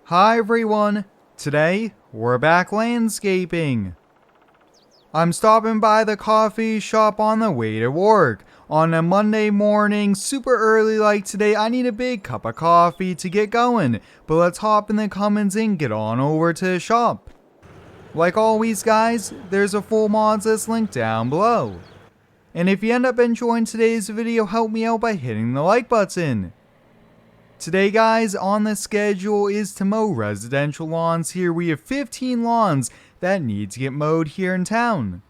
Hi everyone! Today, we're back landscaping. I'm stopping by the coffee shop on the way to work. On a Monday morning, super early like today, I need a big cup of coffee to get going. But let's hop in the Cummins and get on over to the shop. Like always guys, there's a full mods list link down below. And if you end up enjoying today's video, help me out by hitting the like button. Today guys, on the schedule is to mow residential lawns here. We have 15 lawns that need to get mowed here in town.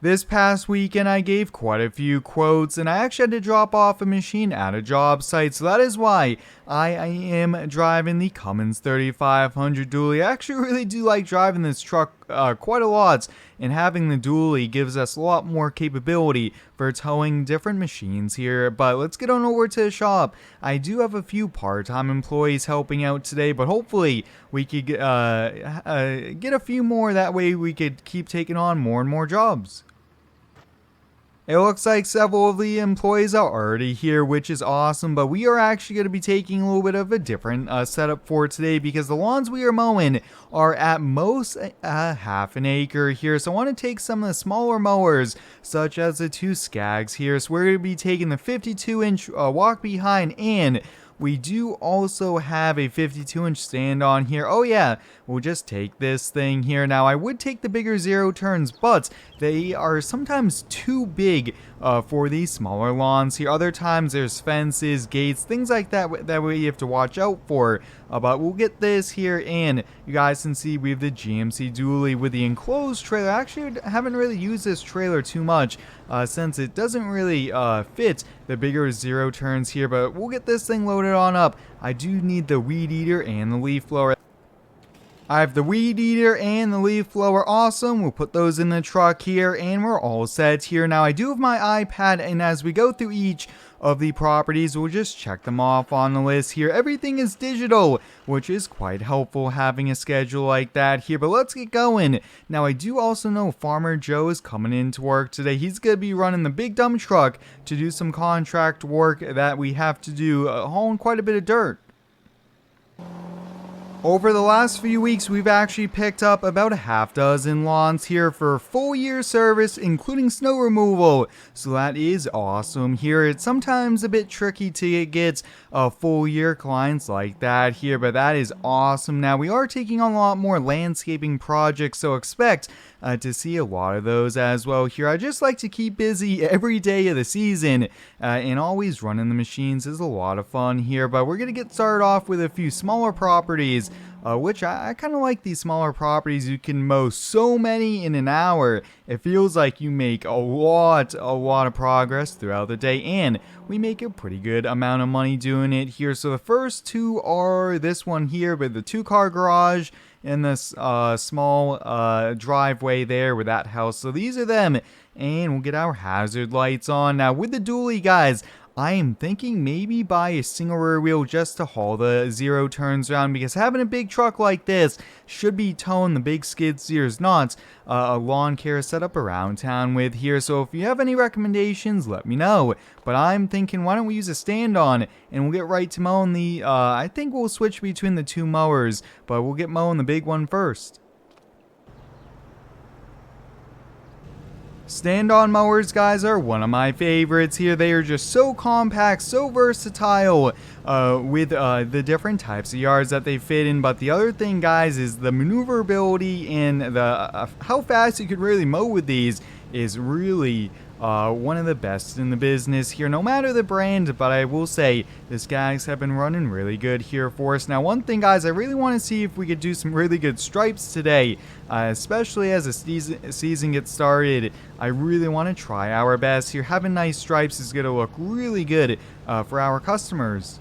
This past weekend I gave quite a few quotes and I actually had to drop off a machine at a job site, so that is why I am driving the Cummins 3500 dually. I actually really do like driving this truck quite a lot, and having the dually gives us a lot more capability for towing different machines here. But let's get on over to the shop. I do have a few part-time employees helping out today, but hopefully we could get a few more, that way we could keep taking on more and more jobs. It looks like several of the employees are already here, which is awesome, but we are actually going to be taking a little bit of a different setup for today, because the lawns we are mowing are at most half an acre here. So I want to take some of the smaller mowers, such as the two Scags here. So we're going to be taking the 52-inch walk behind, and we do also have a 52-inch stand on here. Oh yeah, we'll just take this thing here. Now I would take the bigger zero turns, but they are sometimes too big for these smaller lawns here. Other times there's fences, gates, things like that we have to watch out for. But we'll get this here, and you guys can see we have the GMC dually with the enclosed trailer. I actually haven't really used this trailer too much since it doesn't really fit the bigger zero turns here, but we'll get this thing loaded on up. I do need the weed eater and the leaf blower. I have the weed eater and the leaf blower. Awesome. We'll put those in the truck here and we're all set here. Now I do have my iPad, and as we go through each of the properties, we'll just check them off on the list here. Everything is digital, which is quite helpful having a schedule like that here. But let's get going. Now I do also know Farmer Joe is coming into work today. He's going to be running the big dump truck to do some contract work that we have to do, hauling quite a bit of dirt. Over the last few weeks, we've actually picked up about a half dozen lawns here for full year service, including snow removal. So that is awesome here. It's sometimes a bit tricky to get full year clients like that here, but that is awesome. Now we are taking on a lot more landscaping projects, so expect to see a lot of those as well here. I just like to keep busy every day of the season, and always running the machines is a lot of fun here. But we're going to get started off with a few smaller properties, which I kind of like these smaller properties. You can mow so many in an hour. It feels like you make a lot of progress throughout the day, and we make a pretty good amount of money doing it here. So the first two are this one here with the 2-car garage and this small driveway there with that house. So these are them, and we'll get our hazard lights on. Now with the dually, guys, I am thinking maybe buy a single rear wheel just to haul the zero turns around, because having a big truck like this should be towing the big skid steers, not a lawn care setup around town with here. So if you have any recommendations, let me know. But I'm thinking, why don't we use a stand-on and we'll get right to mowing the, I think we'll switch between the two mowers, but we'll get mowing the big one first. Stand-on mowers, guys, are one of my favorites here. They are just so compact, so versatile with the different types of yards that they fit in. But the other thing, guys, is the maneuverability and the how fast you could really mow with these is really one of the best in the business here, no matter the brand. But I will say the Skags have been running really good here for us. Now one thing, guys, I really want to see if we could do some really good stripes today, especially as the season gets started. I really want to try our best here. Having nice stripes is going to look really good for our customers.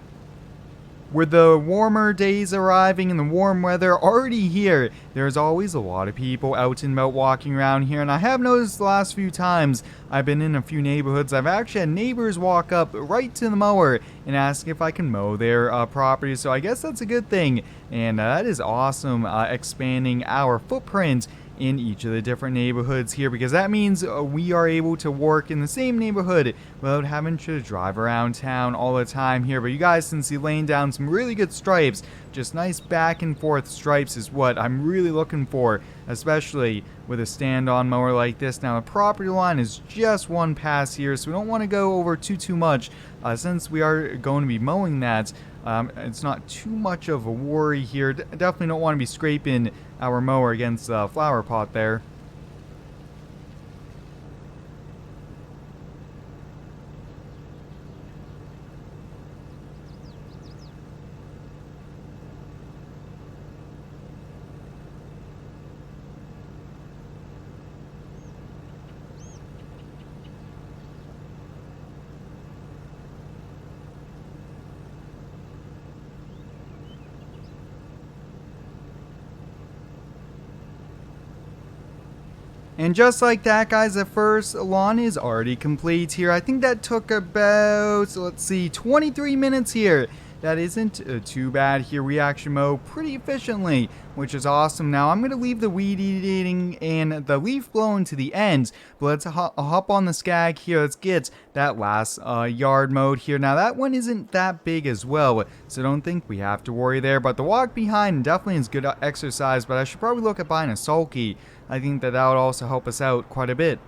With the warmer days arriving and the warm weather already here, there's always a lot of people out and about walking around here. And I have noticed the last few times I've been in a few neighborhoods, I've actually had neighbors walk up right to the mower and ask if I can mow their property. So I guess that's a good thing. And that is awesome, expanding our footprint in each of the different neighborhoods here, because that means we are able to work in the same neighborhood without having to drive around town all the time here. But you guys can see laying down some really good stripes, just nice back and forth stripes is what I'm really looking for, especially with a stand-on mower like this. Now the property line is just one pass here, so we don't want to go over too much since we are going to be mowing that. It's not too much of a worry here. Definitely don't want to be scraping our mower against the flower pot there. And just like that, guys, the first lawn is already complete here. I think that took about, let's see, 23 minutes here. That isn't too bad here. We actually mow pretty efficiently, which is awesome. Now, I'm going to leave the weed eating and the leaf blowing to the end, but let's hop on the Scag here. Let's get that last yard mowed here. Now, that one isn't that big as well, so don't think we have to worry there. But the walk behind definitely is good exercise, but I should probably look at buying a sulky. I think that would also help us out quite a bit.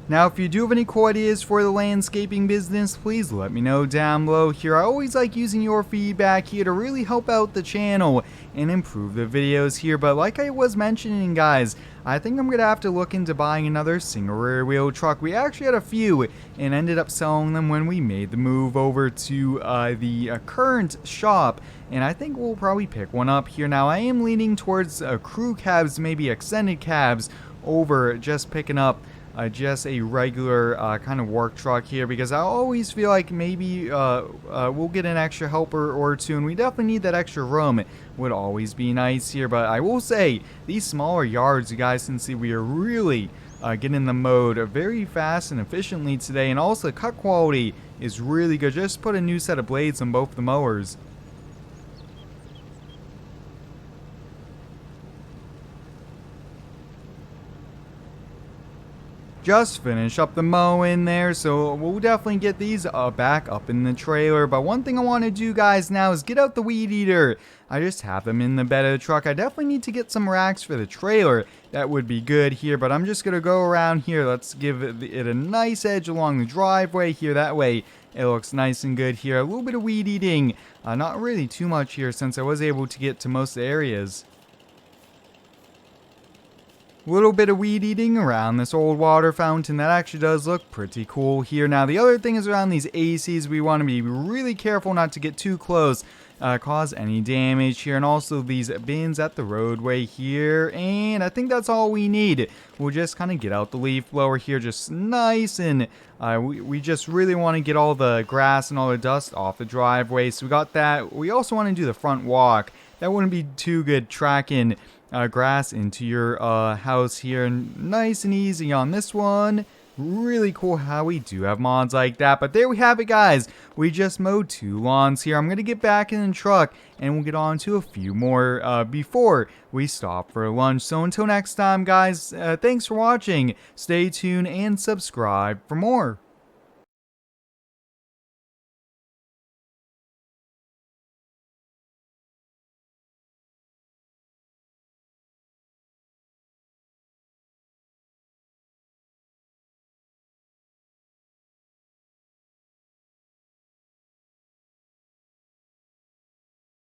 Now, if you do have any cool ideas for the landscaping business, please let me know down below here. I always like using your feedback here to really help out the channel and improve the videos here. But like I was mentioning, guys, I think I'm going to have to look into buying another single rear wheel truck. We actually had a few and ended up selling them when we made the move over to the current shop. And I think we'll probably pick one up here. Now, I am leaning towards crew cabs, maybe extended cabs, over just picking up just a regular kind of work truck here, because I always feel like maybe we'll get an extra helper or two, and we definitely need that extra room. It would always be nice here. But I will say, these smaller yards, you guys can see we are really getting the mode very fast and efficiently today, and also cut quality is really good. Just put a new set of blades on both the mowers. Just finish up the mowing there, so we'll definitely get these back up in the trailer. But one thing I want to do, guys, now is get out the weed eater. I just have them in the bed of the truck. I definitely need to get some racks for the trailer. That would be good here, but I'm just going to go around here. Let's give it a nice edge along the driveway here. That way it looks nice and good here. A little bit of weed eating, not really too much here since I was able to get to most areas. Little bit of weed eating around this old water fountain. That actually does look pretty cool here. Now, the other thing is around these ACs. We want to be really careful not to get too close, cause any damage here. And also these bins at the roadway here. And I think that's all we need. We'll just kind of get out the leaf blower here just nice. And we just really want to get all the grass and all the dust off the driveway. So we got that. We also want to do the front walk. That wouldn't be too good tracking grass into your house here. Nice and easy on this one. Really cool how we do have mods like that. But there we have it, guys. We just mowed 2 lawns here. I'm going to get back in the truck and we'll get on to a few more before we stop for lunch. So until next time, guys, thanks for watching. Stay tuned and subscribe for more.